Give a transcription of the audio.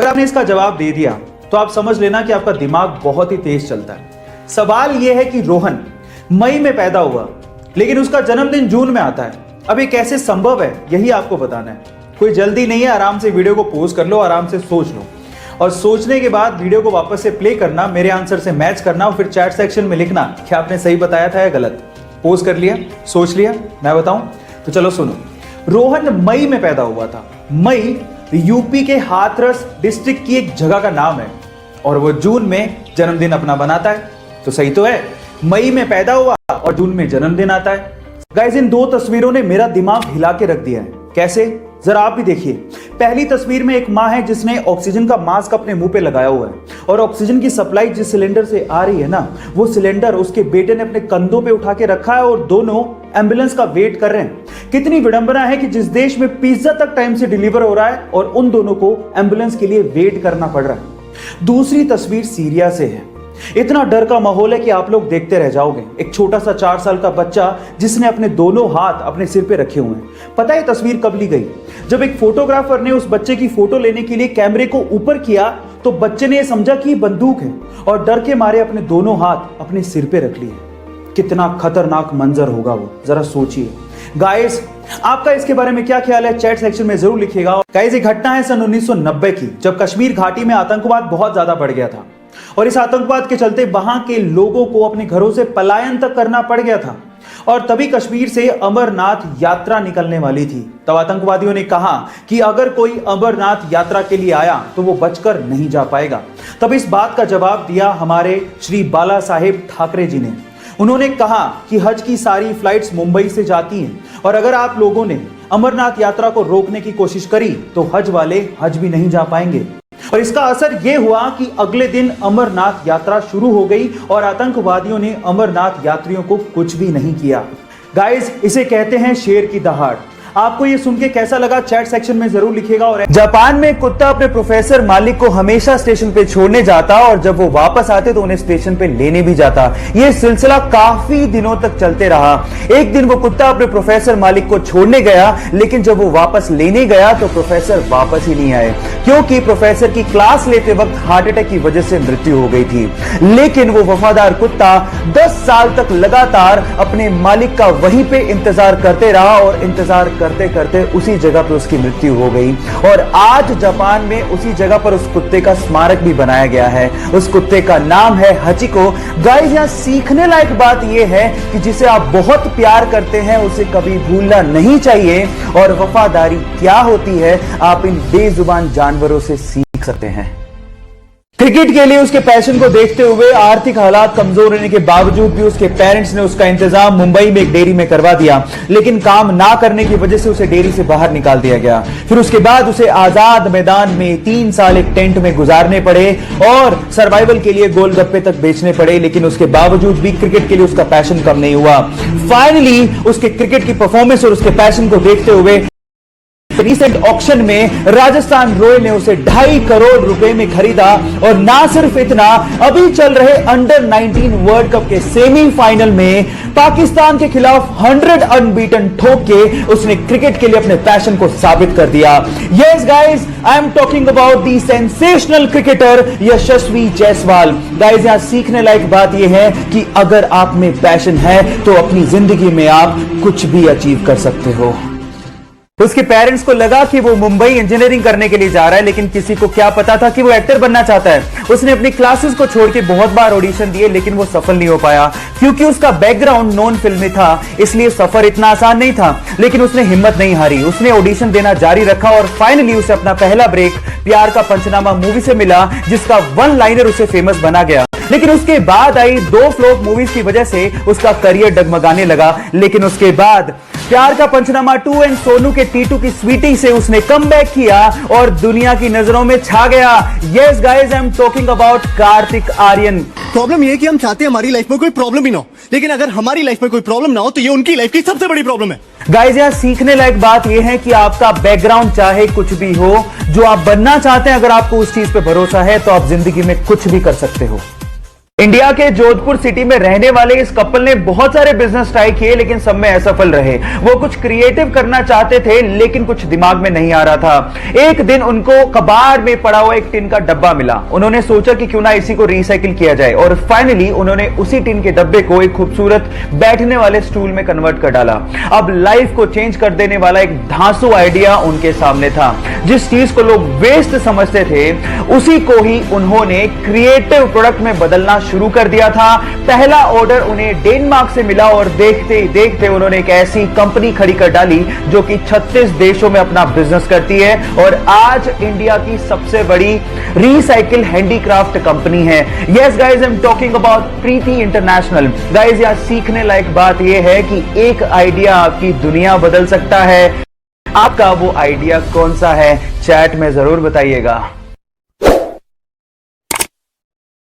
अगर आपने इसका जवाब दे दिया तो आप समझ लेना कि आपका दिमाग बहुत ही तेज चलता है। सवाल यह है कि रोहन मई में पैदा हुआ लेकिन उसका जन्मदिन जून में आता है। अब ये कैसे संभव है, यही आपको बताना है। कोई जल्दी नहीं है, आराम से वीडियो को पॉज कर लो, आराम से सोच लो और सोचने के बाद वीडियो को वापस से प्ले करना, मेरे आंसर से मैच करना और फिर चैट सेक्शन में लिखना कि आपने सही बताया था या गलत। पॉज कर लिया, सोच लिया, मैं बताऊं? तो चलो सुनो। रोहन मई में पैदा हुआ था। मई यूपी के हाथरस डिस्ट्रिक्ट की एक जगह का नाम है और वो जून में जन्मदिन अपना बनाता है। तो सही तो है, मई में पैदा हुआ और जून में जन्मदिन आता है। गाइस, इन दो तस्वीरों ने मेरा दिमाग हिला के रख दिया है। कैसे, जरा आप भी देखिए। पहली तस्वीर में एक मां है जिसने ऑक्सीजन का मास्क अपने मुंह पे लगाया हुआ है और ऑक्सीजन की सप्लाई जिस सिलेंडर से आ रही है ना, वो सिलेंडर उसके बेटे ने अपने कंधों पे उठा के रखा है और दोनों एम्बुलेंस का वेट कर रहे हैं। कितनी विडंबना है कि जिस देश में पिज्जा तक टाइम से डिलीवर हो रहा है और उन दोनों को एम्बुलेंस के लिए वेट करना पड़ रहा है। दूसरी तस्वीर सीरिया से है। इतना डर का माहौल है कि आप लोग देखते रह जाओगे। एक छोटा सा 4 साल का बच्चा जिसने अपने दोनों हाथ अपने सिर पे रखे हुए हैं। पता है तस्वीर कब ली गई? जब एक फोटोग्राफर ने उस बच्चे की फोटो लेने के लिए कैमरे को ऊपर किया तो बच्चे ने यह समझा कि बंदूक है और डर के मारे अपने दोनों हाथ अपने सिर पे रख लिए। कितना खतरनाक मंजर होगा वो, जरा सोचिए। गाइस, आपका इसके बारे में क्या ख्याल है, चैट सेक्शन में जरूर लिखिएगा। गाइस, ये घटना है सन 1990 की, जब कश्मीर घाटी में आतंकवाद बहुत ज्यादा बढ़ गया था और इस आतंकवाद के चलते वहां के लोगों को अपने घरों से पलायन तक करना पड़ गया था और तभी कश्मीर से अमरनाथ यात्रा निकलने वाली थी। तब आतंकवादियों ने कहा कि अगर कोई अमरनाथ यात्रा के लिए आया तो वो बचकर नहीं जा पाएगा। तब इस बात का जवाब दिया हमारे श्री बाला साहेब ठाकरे जी ने। उन्होंने कहा कि हज की सारी फ्लाइट्स मुंबई से जाती हैं और अगर आप लोगों ने अमरनाथ यात्रा को रोकने की कोशिश करी तो हज वाले हज भी नहीं जा पाएंगे। और इसका असर यह हुआ कि अगले दिन अमरनाथ यात्रा शुरू हो गई और आतंकवादियों ने अमरनाथ यात्रियों को कुछ भी नहीं किया। गाइस, इसे कहते हैं शेर की दहाड़। आपको ये सुन के कैसा लगा, चैट सेक्शन में जरूर लिखिएगा। और जापान में कुत्ता अपने प्रोफेसर मालिक को हमेशा स्टेशन पे छोड़ने जाता और जब वो वापस आते तो उन्हें स्टेशन पे लेने भी जाता। ये सिलसिला काफी दिनों तक चलते रहा। एक दिन वो कुत्ता अपने प्रोफेसर मालिक को छोड़ने गया लेकिन जब वो वापस लेने गया तो प्रोफेसर वापस ही नहीं आए क्योंकि प्रोफेसर की क्लास लेते वक्त हार्ट अटैक की वजह से मृत्यु हो गई थी। लेकिन वो वफादार कुत्ता 10 साल तक लगातार अपने मालिक का वहीं पे इंतजार करते रहा और इंतजार करते करते उसी जगह पर उसकी मृत्यु हो गई और आज जापान में उसी जगह पर उस कुत्ते का स्मारक भी बनाया गया है। उस कुत्ते का नाम है हचिको। गाइस, यहां सीखने लायक बात यह है कि जिसे आप बहुत प्यार करते हैं उसे कभी भूलना नहीं चाहिए और वफादारी क्या होती है आप इन बेजुबान जानवरों से सीख सकते हैं। क्रिकेट के लिए उसके पैशन को देखते हुए आर्थिक हालात कमजोर होने के बावजूद भी उसके पेरेंट्स ने उसका इंतजाम मुंबई में एक डेयरी में करवा दिया लेकिन काम ना करने की वजह से उसे डेयरी से बाहर निकाल दिया गया। फिर उसके बाद उसे आजाद मैदान में 3 साल एक टेंट में गुजारने पड़े और सर्वाइवल के लिए गोलगप्पे तक बेचने पड़े लेकिन उसके बावजूद भी क्रिकेट के लिए उसका पैशन कम नहीं हुआ। फाइनली उसके क्रिकेट की परफॉर्मेंस और उसके पैशन को देखते हुए रिसेंट ऑक्शन में राजस्थान रॉयल ने उसे 2.5 करोड़ रुपए में खरीदा और ना सिर्फ इतना, अभी चल रहे अंडर 19 वर्ल्ड कप के सेमीफाइनल में पाकिस्तान के खिलाफ 100 अनबीटन ठोक के उसने क्रिकेट के लिए अपने पैशन को साबित कर दिया। Yes guys, I am talking about the sensational cricketer Yashasvi Jaiswal. Guys, यहां सीखने लायक बात यह है कि अगर आप में पैशन है तो अपनी जिंदगी में आप कुछ भी अचीव कर सकते हो। उसके पेरेंट्स को लगा कि वो मुंबई इंजीनियरिंग करने के लिए जा रहा है लेकिन किसी को क्या पता था कि वो एक्टर बनना चाहता है। उसने अपनी क्लासेस को छोड़ के बहुत बार ऑडिशन दिए लेकिन वो सफल नहीं हो पाया क्योंकि उसका बैकग्राउंड नॉन फिल्मी था, इसलिए सफर इतना आसान नहीं था। लेकिन उसने हिम्मत नहीं हारी, उसने ऑडिशन देना जारी रखा और फाइनली उसे अपना पहला ब्रेक प्यार का पंचनामा मूवी से मिला जिसका 1 लाइनर उसे फेमस बना गया। लेकिन उसके बाद आई 2 फ्लॉप मूवीज की वजह से उसका करियर डगमगाने लगा। लेकिन उसके बाद प्यार का पंचनामा 2 एंड सोनू के टीटू की स्वीटी से उसने कमबैक किया और दुनिया की नजरों में छा गया। Yes guys, I am talking about Kartik Aaryan. Problem ये है कि हम चाहते हैं हमारी लाइफ में कोई प्रॉब्लम ही ना हो, लेकिन अगर हमारी लाइफ में कोई प्रॉब्लम ना हो तो ये उनकी लाइफ की सबसे बड़ी प्रॉब्लम है। गाइस, यहां सीखने लायक बात यह है कि आपका बैकग्राउंड चाहे कुछ भी हो, जो आप बनना चाहते हैं अगर आपको उस चीज पे भरोसा है तो आप जिंदगी में कुछ भी कर सकते हो। इंडिया के जोधपुर सिटी में रहने वाले इस कपल ने बहुत सारे बिजनेस ट्राई किए, लेकिन सब में असफल रहे। वो कुछ क्रिएटिव करना चाहते थे, लेकिन कुछ दिमाग में नहीं आ रहा था। एक दिन उनको कबाड़ में पड़ा हुआ एक टिन का डब्बा मिला। उन्होंने सोचा कि क्यों ना इसी को रिसाइकिल किया जाए, और फाइनली उन्होंने उसी टिन के डब्बे को एक खूबसूरत बैठने वाले स्टूल में कन्वर्ट कर डाला। अब लाइफ को चेंज कर देने वाला एक धांसू आइडिया उनके सामने था। जिस चीज को लोग वेस्ट समझते थे, उसी को ही उन्होंने क्रिएटिव प्रोडक्ट में बदलना शुरू कर दिया था। पहला ऑर्डर उन्हें डेनमार्क से मिला और देखते ही देखते उन्होंने एक ऐसी कंपनी खड़ी कर डाली जो कि 36 देशों में अपना बिजनेस करती है और आज इंडिया की सबसे बड़ी रिसाइकिल हैंडीक्राफ्ट कंपनी है। Yes guys, I am talking about Preeti international. Guys, यहां सीखने लायक बात यह है कि एक आइडिया आपकी दुनिया बदल सकता है। आपका वो आइडिया कौन सा है? चैट में जरूर बताइएगा।